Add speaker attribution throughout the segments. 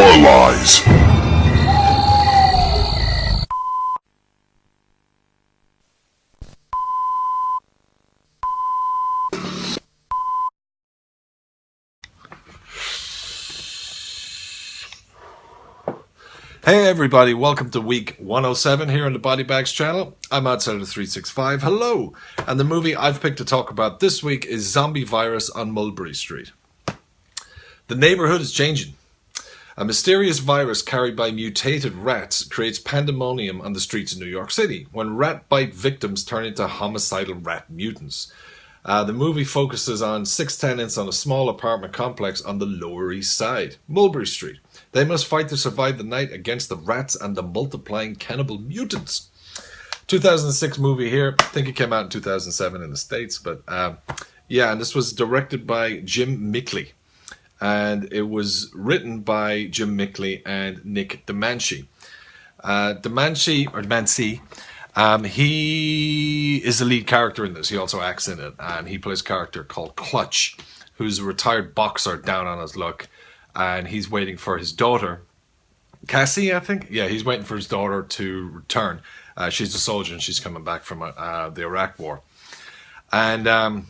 Speaker 1: Lies.
Speaker 2: Hey everybody, welcome to week 107 here on the Body Bags channel. I'm OUTSIDER365. Hello! And the movie I've picked to talk about this week is Zombie Virus on Mulberry Street. The neighborhood is changing. A mysterious virus carried by mutated rats creates pandemonium on the streets of New York City when rat bite victims turn into homicidal rat mutants. The movie focuses on 6 tenants on a small apartment complex on the Lower East Side, Mulberry Street. They must fight to survive the night against the rats and the multiplying cannibal mutants. 2006 movie here. I think it came out in 2007 in the States. But yeah, and this was directed by Jim Mickley. And it was written by Jim Mickley and Nick Demanci. Demanci, he is the lead character in this. He also acts in it. And he plays a character called Clutch, who's a retired boxer down on his luck. And he's waiting for his daughter, Cassie, I think. Yeah, he's waiting for his daughter to return. She's a soldier and she's coming back from the Iraq War. And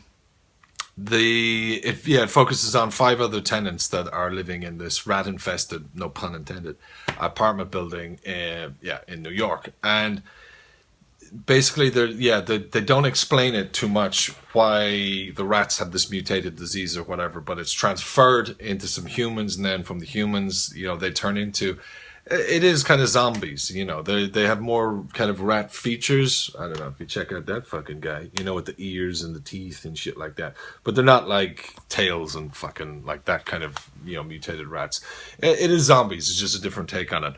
Speaker 2: it focuses on 5 other tenants that are living in this rat-infested, no pun intended, apartment building in New York. And basically, they don't explain it too much why the rats have this mutated disease or whatever, but it's transferred into some humans, and then from the humans, they turn into, it is kind of zombies, they have more kind of rat features. I don't know if you check out that fucking guy, with the ears and the teeth and shit like that, but they're not like tails and fucking like that kind of, mutated rats. It is zombies, it's just a different take on it.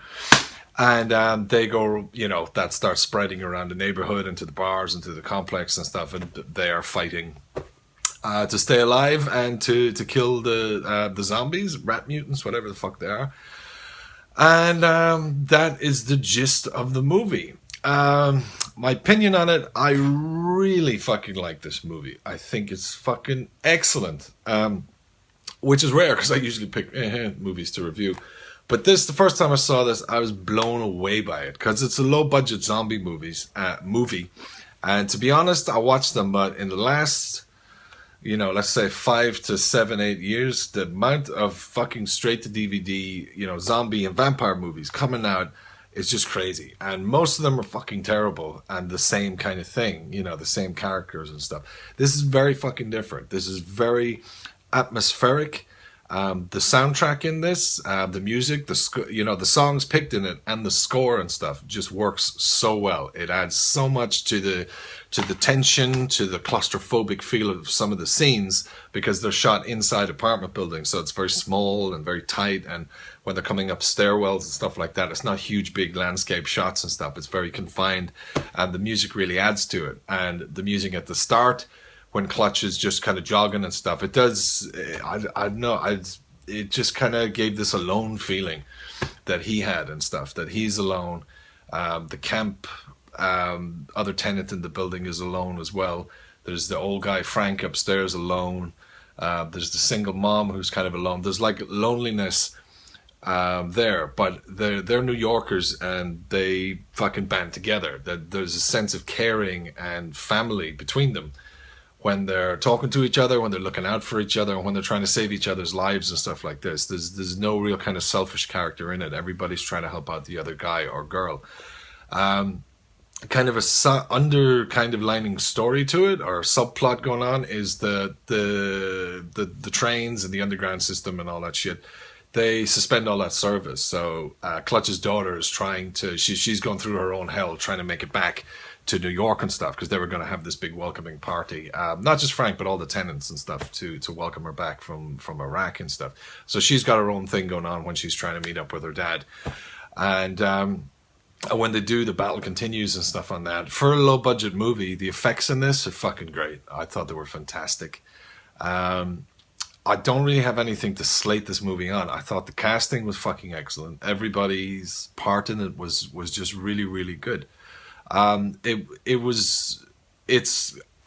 Speaker 2: And they go, that starts spreading around the neighborhood, into the bars, into the complex and stuff, and they are fighting to stay alive and to kill the zombies, rat mutants, whatever the fuck they are. And that is the gist of the movie. My opinion on it, I really fucking like this movie. I think it's fucking excellent, which is rare because I usually pick movies to review. But the first time I saw this, I was blown away by it because it's a low-budget zombie movie. And to be honest, I watched them, but in the last, let's say 5 to 7, 8 years, the amount of fucking straight-to-DVD, zombie and vampire movies coming out is just crazy. And most of them are fucking terrible and the same kind of thing, the same characters and stuff. This is very fucking different. This is very atmospheric. The soundtrack in this, the music, the songs picked in it, and the score and stuff just works so well. It adds so much to the tension, to the claustrophobic feel of some of the scenes because they're shot inside apartment buildings, so it's very small and very tight. And when they're coming up stairwells and stuff like that, it's not huge, big landscape shots and stuff. It's very confined, and the music really adds to it. And the music at the start, when Clutch is just kind of jogging and stuff, it does, it just kind of gave this alone feeling that he had and stuff, that he's alone. The camp, other tenant in the building is alone as well. There's the old guy, Frank, upstairs alone. There's the single mom who's kind of alone. There's like loneliness there, but they're New Yorkers and they fucking band together. There's a sense of caring and family between them when they're talking to each other, when they're looking out for each other, and when they're trying to save each other's lives and stuff like this. There's no real kind of selfish character in it. Everybody's trying to help out the other guy or girl. Kind of lining story to it, or subplot going on, is the trains and the underground system and all that shit. They suspend all that service. So Clutch's daughter is trying to, she's going through her own hell trying to make it back to New York and stuff, because they were going to have this big welcoming party, not just Frank but all the tenants and stuff, to welcome her back from Iraq and stuff. So she's got her own thing going on when she's trying to meet up with her dad. And when they do, the battle continues and stuff on that. For a low budget movie, the effects in this are fucking great. I thought they were fantastic. I don't really have anything to slate this movie on. I thought the casting was fucking excellent. Everybody's part in it was just really, really good.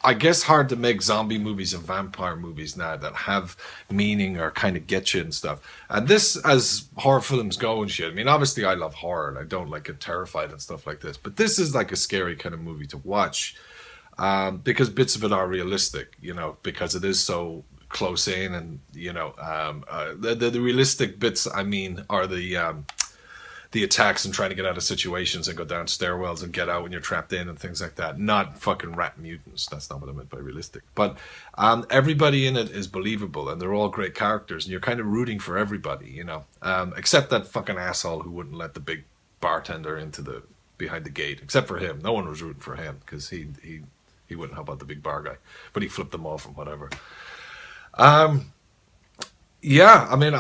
Speaker 2: I guess hard to make zombie movies and vampire movies now that have meaning or kind of get you and stuff. And this, as horror films go and shit, I mean, obviously I love horror and I don't like get terrified and stuff like this, but this is like a scary kind of movie to watch, because bits of it are realistic, you know, because it is so close in, and you know, the realistic bits, I mean, are the attacks and trying to get out of situations and go down stairwells and get out when you're trapped in and things like that. Not fucking rat mutants. That's not what I meant by realistic. But everybody in it is believable, and they're all great characters, and you're kind of rooting for everybody, you know, except that fucking asshole who wouldn't let the big bartender into the behind the gate. Except for him, no one was rooting for him because he wouldn't help out the big bar guy, but he flipped them off and whatever. Yeah, I mean,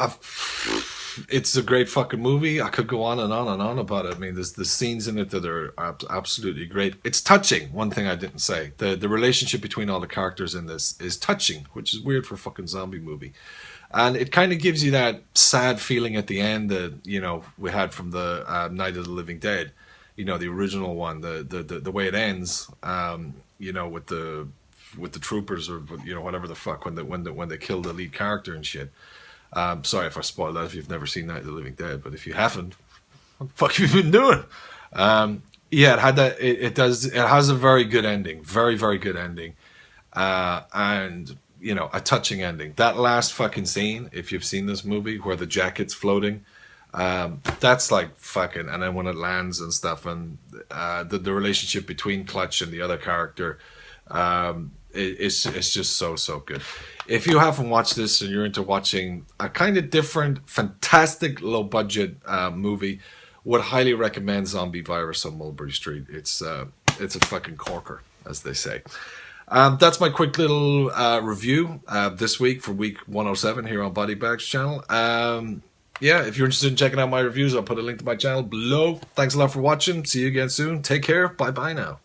Speaker 2: it's a great fucking movie. I could go on and on and on about it. I mean, there's the scenes in it that are absolutely great. It's touching. One thing I didn't say, the relationship between all the characters in this is touching, which is weird for a fucking zombie movie. And it kind of gives you that sad feeling at the end that, you know, we had from the Night of the Living Dead, you know, the original one, the way it ends, you know, with the troopers, or, you know, whatever the fuck, when they kill the lead character and shit. Sorry if I spoiled that if you've never seen Night of the Living Dead, but if you haven't, what the fuck have you been doing? Yeah, it had that. It has a very good ending, very very good ending, and you know, a touching ending. That last fucking scene, if you've seen this movie where the jacket's floating, that's like fucking. And then when it lands and stuff, and the relationship between Clutch and the other character. It's just so good. If you haven't watched this and you're into watching a kind of different, fantastic, low budget movie, would highly recommend Zombie Virus on Mulberry Street. It's a fucking corker, as they say. That's my quick little review this week for week 107 here on Body Bags channel. Yeah, if you're interested in checking out my reviews, I'll put a link to my channel below. Thanks a lot for watching. See you again soon. Take care. Bye bye now.